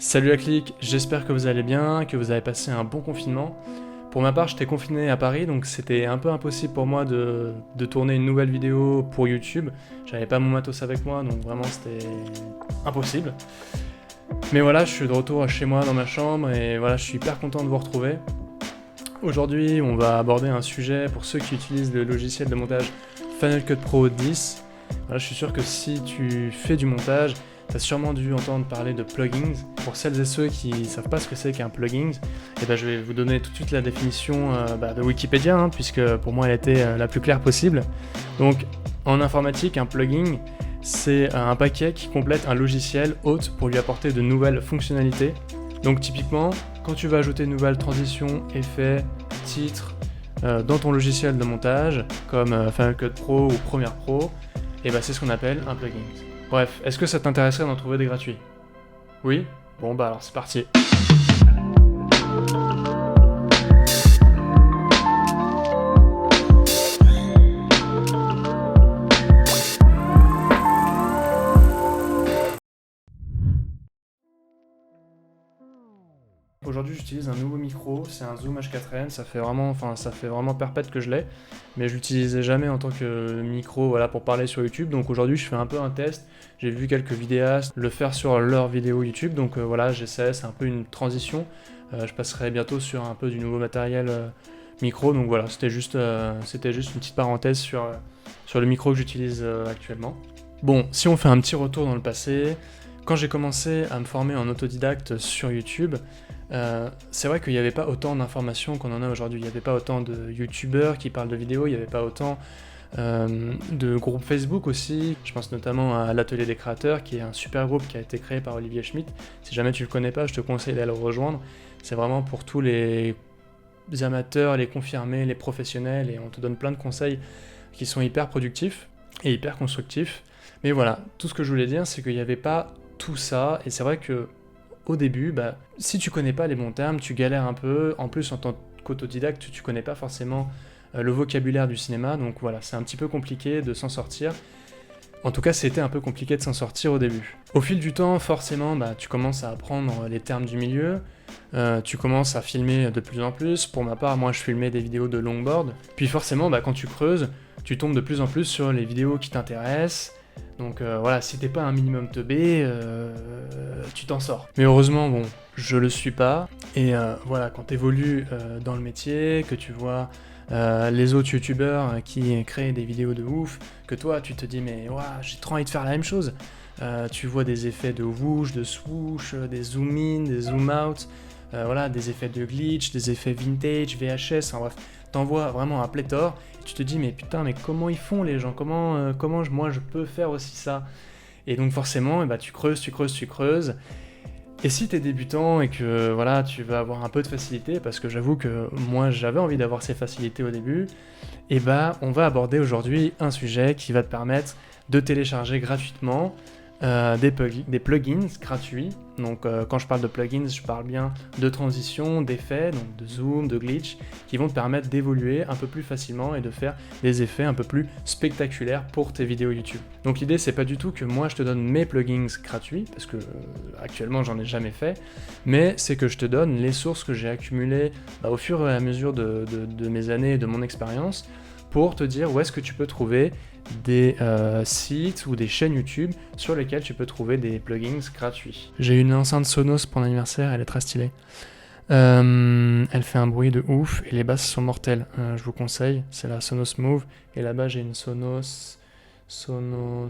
Salut la clique, j'espère que vous allez bien, que vous avez passé un bon confinement. Pour ma part, j'étais confiné à Paris, donc c'était un peu impossible pour moi de tourner une nouvelle vidéo pour YouTube. J'avais pas mon matos avec moi, donc vraiment c'était impossible. Mais voilà, je suis de retour chez moi dans ma chambre et voilà, je suis hyper content de vous retrouver. Aujourd'hui, on va aborder un sujet pour ceux qui utilisent le logiciel de montage Final Cut Pro 10. Voilà, je suis sûr que si tu fais du montage, tu as sûrement dû entendre parler de plugins. Pour celles et ceux qui ne savent pas ce que c'est qu'un plugin, je vais vous donner tout de suite la définition de Wikipédia, puisque pour moi elle était la plus claire possible. Donc en informatique, un plugin, c'est un paquet qui complète un logiciel hôte pour lui apporter de nouvelles fonctionnalités. Donc typiquement, quand tu vas ajouter de nouvelles transitions, effets, titres dans ton logiciel de montage, comme Final Cut Pro ou Premiere Pro, c'est ce qu'on appelle un plugin. Bref, est-ce que ça t'intéresserait d'en trouver des gratuits? Oui? Bon alors c'est parti. Aujourd'hui j'utilise un nouveau micro, c'est un Zoom H4n, ça fait vraiment perpète que je l'ai, mais je l'utilisais jamais en tant que micro pour parler sur YouTube, donc aujourd'hui je fais un peu un test, j'ai vu quelques vidéastes le faire sur leur vidéo YouTube, donc j'essaie, c'est un peu une transition, je passerai bientôt sur un peu du nouveau matériel micro, donc voilà, c'était juste une petite parenthèse sur le micro que j'utilise actuellement. Bon, si on fait un petit retour dans le passé, quand j'ai commencé à me former en autodidacte sur YouTube, c'est vrai qu'il n'y avait pas autant d'informations qu'on en a aujourd'hui. Il n'y avait pas autant de youtubeurs qui parlent de vidéos, il n'y avait pas autant de groupes Facebook aussi. Je pense notamment à l'Atelier des créateurs, qui est un super groupe qui a été créé par Olivier Schmitt. Si jamais tu le connais pas, je te conseille d'aller le rejoindre. C'est vraiment pour tous les amateurs, les confirmés, les professionnels, et on te donne plein de conseils qui sont hyper productifs et hyper constructifs. Mais voilà, tout ce que je voulais dire, c'est qu'il n'y avait pas tout ça, et c'est vrai que au début, si tu connais pas les bons termes, tu galères un peu. En plus, en tant qu'autodidacte, tu connais pas forcément le vocabulaire du cinéma, donc voilà, c'est un petit peu compliqué de s'en sortir. En tout cas, c'était un peu compliqué de s'en sortir au début. Au fil du temps, forcément, tu commences à apprendre les termes du milieu, tu commences à filmer de plus en plus. Pour ma part, moi, je filmais des vidéos de longboard. Puis forcément, quand tu creuses, tu tombes de plus en plus sur les vidéos qui t'intéressent. Donc si t'es pas un minimum teubé, tu t'en sors. Mais heureusement, je le suis pas. Et quand t'évolues dans le métier, que tu vois les autres youtubeurs qui créent des vidéos de ouf, que toi tu te dis mais j'ai trop envie de faire la même chose. Tu vois des effets de whoosh, de swoosh, des zoom in, des zoom out, des effets de glitch, des effets vintage, VHS, en bref, t'en vois vraiment un pléthore. Tu te dis mais putain, mais comment ils font les gens, comment moi je peux faire aussi ça? Et donc forcément tu creuses. Et si t'es débutant et que tu vas avoir un peu de facilité, parce que j'avoue que moi j'avais envie d'avoir ces facilités au début, on va aborder aujourd'hui un sujet qui va te permettre de télécharger gratuitement des plugins gratuits. Donc quand je parle de plugins, je parle bien de transition, d'effets, donc de zoom, de glitch, qui vont te permettre d'évoluer un peu plus facilement et de faire des effets un peu plus spectaculaires pour tes vidéos YouTube. Donc l'idée, c'est pas du tout que moi je te donne mes plugins gratuits, parce que actuellement j'en ai jamais fait, mais c'est que je te donne les sources que j'ai accumulées au fur et à mesure de mes années et de mon expérience, pour te dire où est-ce que tu peux trouver des sites ou des chaînes YouTube sur lesquelles tu peux trouver des plugins gratuits. J'ai une enceinte Sonos pour l'anniversaire, elle est très stylée. Elle fait un bruit de ouf et les basses sont mortelles. Je vous conseille, c'est la Sonos Move, et là-bas j'ai une Sonos One.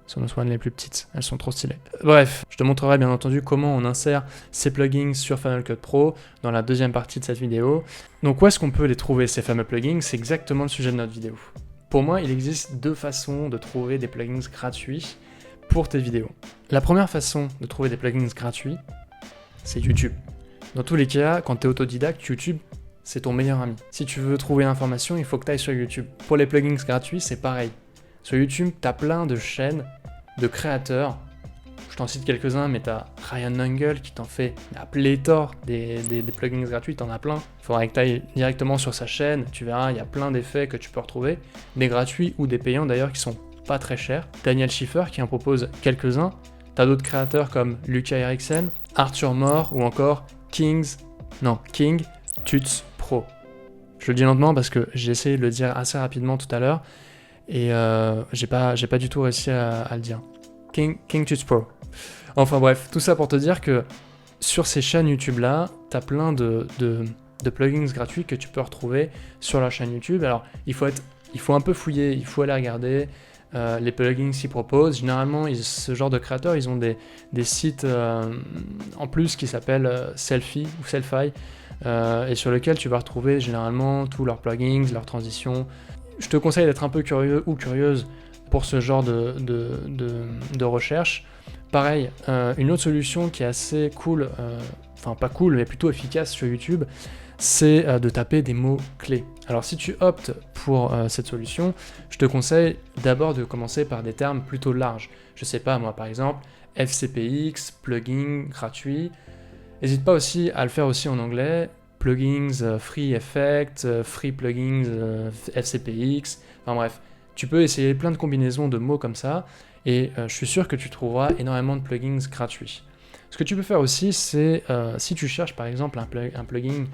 Sonos One les plus petites, elles sont trop stylées. Bref, je te montrerai bien entendu comment on insère ces plugins sur Final Cut Pro dans la deuxième partie de cette vidéo. Donc où est-ce qu'on peut les trouver, ces fameux plugins? C'est exactement le sujet de notre vidéo. Pour moi, il existe deux façons de trouver des plugins gratuits pour tes vidéos. La première façon de trouver des plugins gratuits, c'est YouTube. Dans tous les cas, quand tu es autodidacte, YouTube, c'est ton meilleur ami. Si tu veux trouver l'information, il faut que tu ailles sur YouTube. Pour les plugins gratuits, c'est pareil. Sur YouTube, tu as plein de chaînes de créateurs. Je t'en cite quelques-uns, mais tu as Ryan Lungle qui t'en fait la pléthore des plugins gratuits, t'en as plein. Il faudrait que tu ailles directement sur sa chaîne, tu verras, il y a plein d'effets que tu peux retrouver, des gratuits ou des payants d'ailleurs qui sont pas très chers. Daniel Schiffer qui en propose quelques-uns, T'as d'autres créateurs comme Lucas Eriksen, Arthur Moore ou encore King Tuts Pro. Je le dis lentement parce que j'ai essayé de le dire assez rapidement tout à l'heure et j'ai pas du tout réussi à le dire. King Tuts Pro. Enfin bref, tout ça pour te dire que sur ces chaînes YouTube là, t'as plein de plugins gratuits que tu peux retrouver sur la chaîne YouTube. Alors il faut un peu fouiller, il faut aller regarder les plugins qu'ils proposent. Généralement, ce genre de créateurs, ils ont des sites en plus qui s'appellent Selfie ou Selfie et sur lesquels tu vas retrouver généralement tous leurs plugins, leurs transitions. Je te conseille d'être un peu curieux ou curieuse pour ce genre de recherche. Pareil, une autre solution qui est assez cool, enfin pas cool, mais plutôt efficace sur YouTube, c'est de taper des mots-clés. Alors si tu optes pour cette solution, je te conseille d'abord de commencer par des termes plutôt larges. Je sais pas, moi par exemple, FCPX, plugin gratuit. N'hésite pas aussi à le faire aussi en anglais, plugins, free effect, free plugins, FCPX, enfin bref. Tu peux essayer plein de combinaisons de mots comme ça, et je suis sûr que tu trouveras énormément de plugins gratuits. Ce que tu peux faire aussi, c'est si tu cherches par exemple un plugin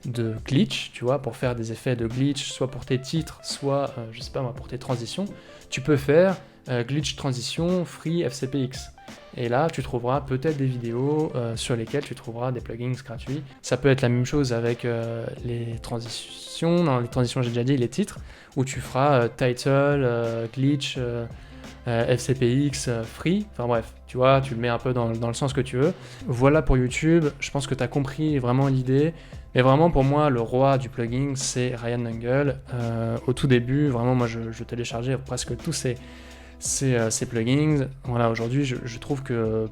de glitch, tu vois, pour faire des effets de glitch, soit pour tes titres, soit, je sais pas moi, pour tes transitions, tu peux faire glitch transition free FCPX. Et là, tu trouveras peut-être des vidéos sur lesquelles tu trouveras des plugins gratuits. Ça peut être la même chose avec les transitions. Dans les transitions, j'ai déjà dit, les titres, où tu feras title, glitch, FCPX, free. Enfin bref, tu vois, tu le mets un peu dans le sens que tu veux. Voilà pour YouTube. Je pense que tu as compris vraiment l'idée. Mais vraiment, pour moi, le roi du plugin, c'est Ryan Lungle. Au tout début, vraiment, moi, je téléchargeais presque tous ces plugins. Voilà, aujourd'hui, je trouve que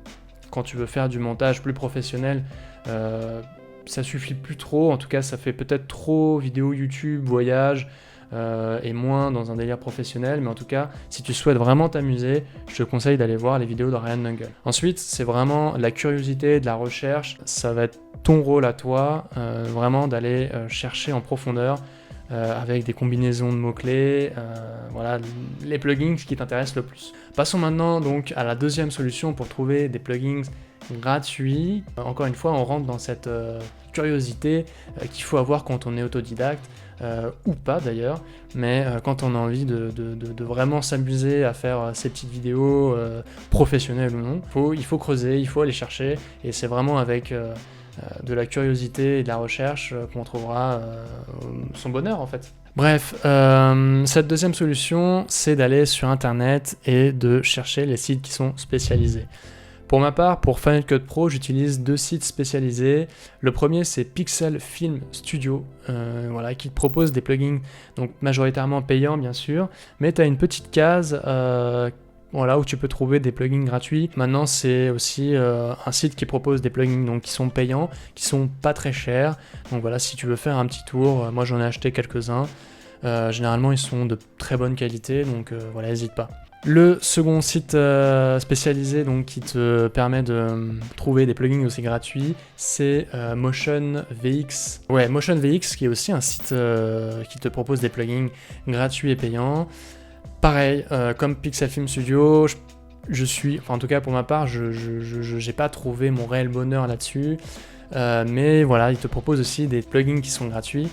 quand tu veux faire du montage plus professionnel, ça suffit plus trop. En tout cas, ça fait peut-être trop vidéo YouTube, voyage, et moins dans un délire professionnel. Mais en tout cas, si tu souhaites vraiment t'amuser, je te conseille d'aller voir les vidéos de Ryan Lungle. Ensuite, c'est vraiment la curiosité, de la recherche. Ça va être ton rôle à toi, vraiment d'aller chercher en profondeur avec des combinaisons de mots-clés, voilà, les plugins qui t'intéressent le plus. Passons maintenant donc à la deuxième solution pour trouver des plugins gratuits. Encore une fois, on rentre dans cette curiosité qu'il faut avoir quand on est autodidacte, ou pas d'ailleurs, mais quand on a envie de vraiment s'amuser à faire ces petites vidéos, professionnelles ou non, il faut creuser, il faut aller chercher, et c'est vraiment avec de la curiosité et de la recherche qu'on trouvera son bonheur en fait. Bref, cette deuxième solution, c'est d'aller sur internet et de chercher les sites qui sont spécialisés. Pour ma part, pour Final Cut Pro, j'utilise 2 sites spécialisés. Le premier, c'est Pixel Film Studio, voilà, qui te propose des plugins, donc majoritairement payants bien sûr, mais tu as une petite case voilà, où tu peux trouver des plugins gratuits. Maintenant, c'est aussi un site qui propose des plugins donc, qui sont payants, qui sont pas très chers. Donc voilà, si tu veux faire un petit tour, moi j'en ai acheté quelques-uns. Généralement, ils sont de très bonne qualité, donc voilà, n'hésite pas. Le second site spécialisé donc, qui te permet de trouver des plugins aussi gratuits, c'est MotionVX. Ouais, MotionVX qui est aussi un site qui te propose des plugins gratuits et payants. Pareil, comme Pixel Film Studio, en tout cas pour ma part, je n'ai pas trouvé mon réel bonheur là-dessus. Mais voilà, il te propose aussi des plugins qui sont gratuits.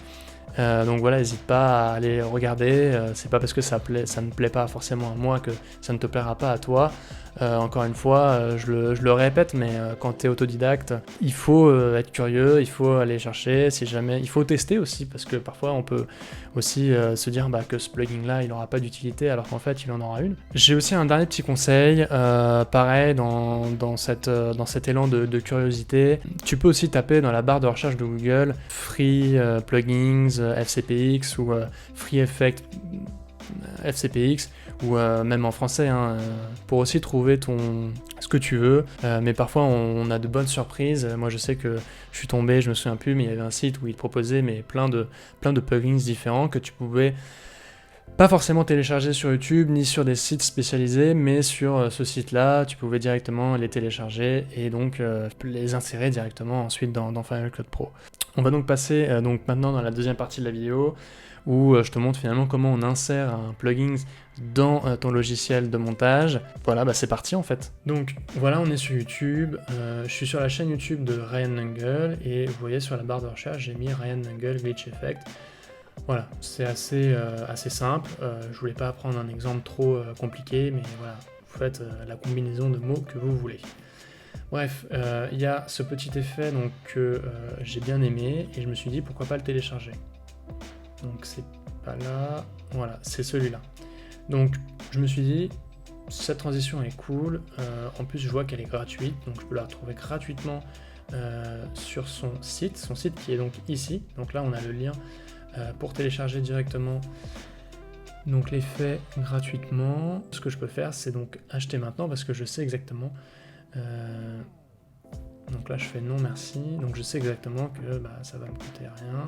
Donc voilà, n'hésite pas à aller regarder, c'est pas parce que ça ne plaît pas forcément à moi que ça ne te plaira pas à toi. Encore une fois, je le répète, mais quand tu es autodidacte, il faut être curieux, il faut aller chercher, si jamais, il faut tester aussi, parce que parfois on peut aussi se dire que ce plugin-là, il n'aura pas d'utilité, alors qu'en fait, il en aura une. J'ai aussi un dernier petit conseil, pareil, dans cet élan de curiosité, tu peux aussi taper dans la barre de recherche de Google Free Plugins FCPX ou Free Effect FCPX, ou même en français, pour aussi trouver ce que tu veux, mais parfois on a de bonnes surprises. Moi je sais que je suis tombé, je me souviens plus, mais il y avait un site où il proposait plein de plugins différents que tu pouvais pas forcément télécharger sur YouTube ni sur des sites spécialisés, mais sur ce site-là, tu pouvais directement les télécharger et donc les insérer directement ensuite dans Final Cut Pro. On va donc passer donc maintenant dans la deuxième partie de la vidéo où je te montre finalement comment on insère un plugin dans ton logiciel de montage. Voilà, bah c'est parti en fait. Donc voilà, on est sur YouTube, je suis sur la chaîne YouTube de Ryan Nangle et vous voyez sur la barre de recherche, j'ai mis Ryan Nangle Glitch Effect. Voilà, c'est assez simple, je voulais pas prendre un exemple trop compliqué, mais voilà, vous faites la combinaison de mots que vous voulez. Bref, il y a ce petit effet donc, que j'ai bien aimé et je me suis dit pourquoi pas le télécharger. Donc c'est pas là, voilà, c'est celui-là. Donc je me suis dit, cette transition est cool, en plus je vois qu'elle est gratuite, donc je peux la retrouver gratuitement sur son site qui est donc ici. Donc là on a le lien pour télécharger directement donc l'effet gratuitement. Ce que je peux faire c'est donc acheter maintenant parce que je sais exactement. Donc là je fais non merci, donc je sais exactement que ça va me coûter rien.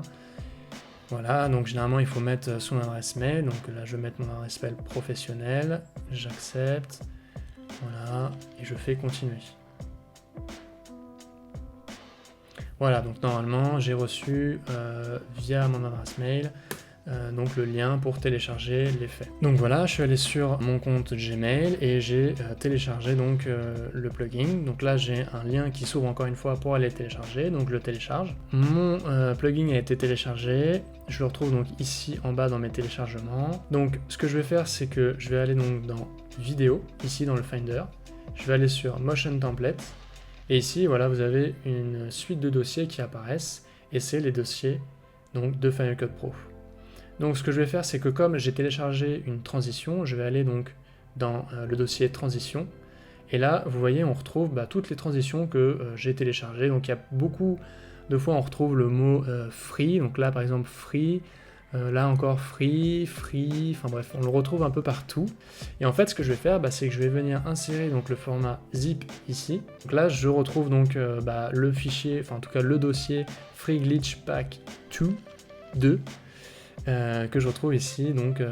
Voilà, donc généralement il faut mettre son adresse mail, donc là je vais mettre mon adresse mail professionnelle, j'accepte, voilà, et je fais continuer. Voilà, donc normalement j'ai reçu via mon adresse mail donc le lien pour télécharger l'effet. Donc voilà, je suis allé sur mon compte Gmail et j'ai téléchargé donc le plugin. Donc là j'ai un lien qui s'ouvre encore une fois pour aller le télécharger, donc je le télécharge. Mon plugin a été téléchargé, je le retrouve donc ici en bas dans mes téléchargements. Donc ce que je vais faire c'est que je vais aller donc dans vidéo, ici dans le Finder, je vais aller sur Motion Template et ici voilà vous avez une suite de dossiers qui apparaissent et c'est les dossiers donc de Final Cut Pro. Donc ce que je vais faire, c'est que comme j'ai téléchargé une transition, je vais aller donc dans le dossier transition. Et là, vous voyez, on retrouve toutes les transitions que j'ai téléchargées. Donc il y a beaucoup de fois, on retrouve le mot free. Donc là, par exemple, free. Là encore, free. Enfin bref, on le retrouve un peu partout. Et en fait, ce que je vais faire, c'est que je vais venir insérer donc, le format zip ici. Donc là, je retrouve donc le fichier, enfin en tout cas le dossier free glitch pack 2. Que je retrouve ici donc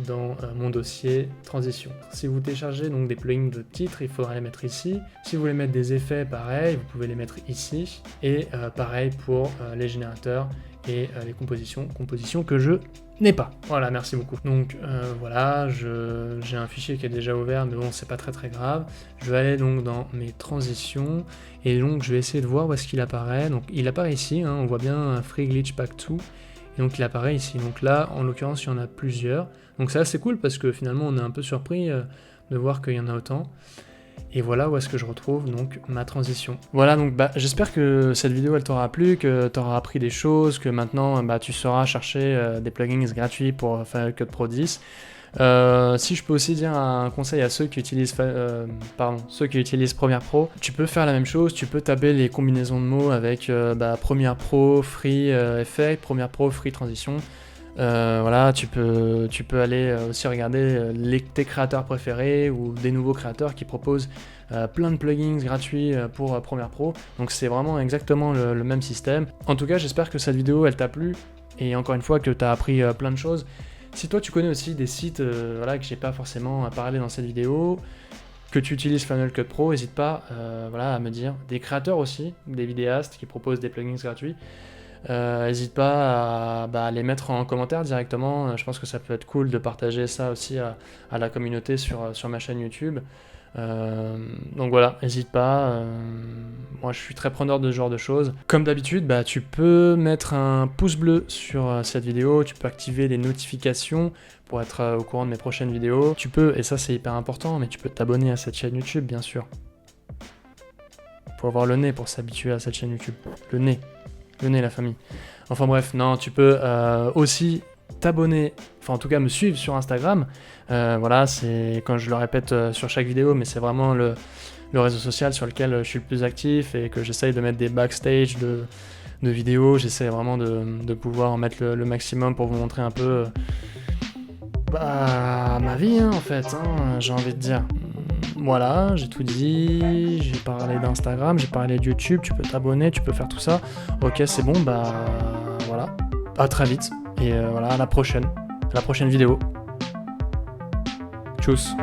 dans mon dossier transition. Si vous téléchargez donc des plugins de titres, il faudra les mettre ici. Si vous voulez mettre des effets, pareil, vous pouvez les mettre ici. Et pareil pour les générateurs et les compositions que je n'ai pas. Voilà, merci beaucoup. Donc voilà, j'ai un fichier qui est déjà ouvert, mais bon, c'est pas très grave. Je vais aller donc dans mes transitions et donc je vais essayer de voir où est-ce qu'il apparaît. Donc il apparaît ici, hein, on voit bien Free Glitch Pack 2. Et donc il apparaît ici. Donc là, en l'occurrence, il y en a plusieurs. Donc ça, c'est cool parce que finalement, on est un peu surpris de voir qu'il y en a autant. Et voilà où est-ce que je retrouve donc ma transition. Voilà, donc j'espère que cette vidéo, elle t'aura plu, que tu auras appris des choses, que maintenant, tu sauras chercher des plugins gratuits pour Final Cut Pro 10. Si je peux aussi dire un conseil à ceux qui utilisent Premiere Pro, tu peux faire la même chose, tu peux taper les combinaisons de mots avec Premiere Pro, Free Effect, Premiere Pro, Free Transition. Voilà, tu peux aller aussi regarder tes créateurs préférés ou des nouveaux créateurs qui proposent plein de plugins gratuits pour Premiere Pro. Donc c'est vraiment exactement le même système. En tout cas, j'espère que cette vidéo elle t'a plu et encore une fois que tu as appris plein de choses. Si toi tu connais aussi des sites que j'ai pas forcément parlé dans cette vidéo, que tu utilises Final Cut Pro, n'hésite pas à me dire. Des créateurs aussi, des vidéastes qui proposent des plugins gratuits, n'hésite pas à les mettre en commentaire directement. Je pense que ça peut être cool de partager ça aussi à la communauté sur ma chaîne YouTube. Donc voilà, n'hésite pas, moi je suis très preneur de ce genre de choses. Comme d'habitude, tu peux mettre un pouce bleu sur cette vidéo, tu peux activer les notifications pour être au courant de mes prochaines vidéos. Tu peux, et ça c'est hyper important, mais tu peux t'abonner à cette chaîne YouTube bien sûr. Faut avoir le nez pour s'habituer à cette chaîne YouTube. Le nez la famille. Enfin bref, non, tu peux aussi t'abonner, enfin en tout cas me suivre sur Instagram. Voilà, c'est quand je le répète sur chaque vidéo, mais c'est vraiment le réseau social sur lequel je suis le plus actif et que j'essaye de mettre des backstage de vidéos. J'essaie vraiment de pouvoir en mettre le maximum pour vous montrer un peu ma vie en fait, j'ai envie de dire. Voilà, j'ai tout dit, j'ai parlé d'Instagram, j'ai parlé de YouTube, tu peux t'abonner, tu peux faire tout ça. Ok, c'est bon, voilà. À très vite, et voilà, à la prochaine vidéo. Tchuss.